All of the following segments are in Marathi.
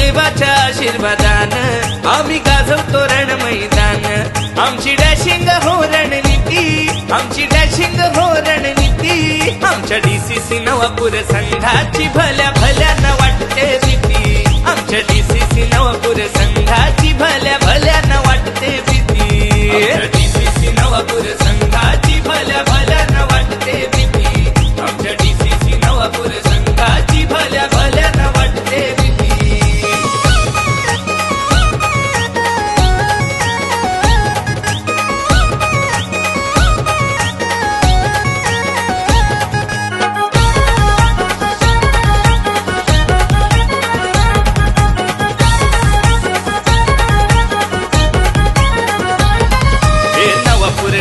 देवाच्या आशीर्वादान आम्ही गाजवतो रण मैदान। आमची डॅशिंग हो रणनीती, आमची डॅशिंग हो रणनीती, आमच्या DCC नवापूर संघाची भल्या भल्यानं वाटते भीती, आमच्या DCC नवापूर संघाची भल्या भल्यानं वाटते भीती, आमच्या DCC नवापूर संघाची भल्या भल्यानं वाटते भीती, आमच्या DCC नवापूर संघाची भल्या भल्यानं वाटते भीती।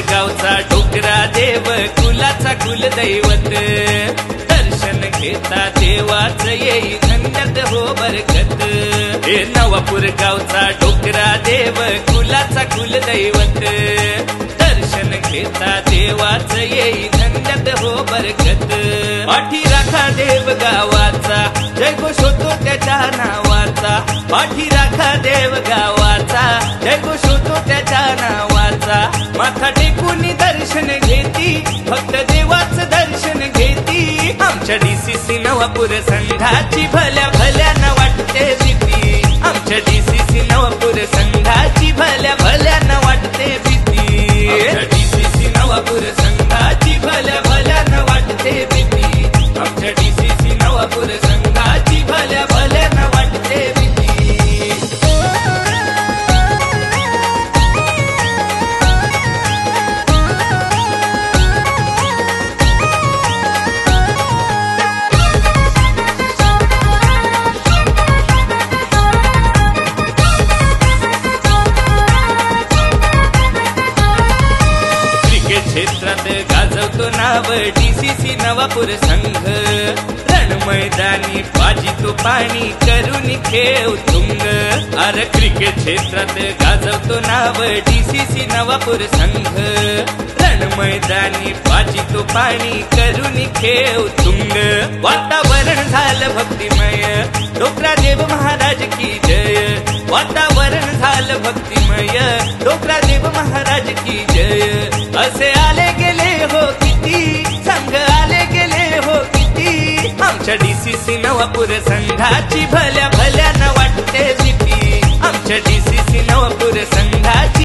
गावचा डोकरा देव कुलाचा कुलदैवत, दर्शन घेता देवाच येई धन्यत हो बरकत। हे नवापूर गावचा डोकरा देव कुलाचा कुलदैवत, दर्शन घेता देवाच येई धन्यत हो बरकत। पाठी राखा देव गावाचा, जय घोष होतो त्याच्या नावाचा, पाठी राखा देव गावाचा, जय घोष होतो त्याच्या नावाचा। माथा टेकून दर्शन घेती, फक्त देवाचं दर्शन घेती, आमच्या DCC नवापूर संघाची भल्या भल्यानं वाटते भीती, आमच्या DCC नवापूर संघाची भल्या भल्यानं वाटते भीती, आमच्या DCC नवापूर संघाची भल्या भल्यानं वाटते भीती, आमच्या DCC नवापूर संघाची भल्या भल्यानं वाटते भीती। क्षेत्रात गाजवतो नाव DCC नवापूर संघ, रण मैदानी पाजितो पाणी करून खेळ तुंग। अरे क्रिकेट क्षेत्रात गाजवतो नाव DCC नवापूर संघ, रण मैदानी पाजितो पाणी करून खेळ तुंग। वातावरण झालं भक्तिमय, डोकरा देव महाराज की जय, वातावरण झालं भक्तिमय, डोकरा देव महाराज की जय। असे आले गेले हो किती संघ, आले गेले हो किती, आमच्या DCC नवापूर संघाची भल्या भल्यानं वाटते भीती, आमच्या DCC नवापूर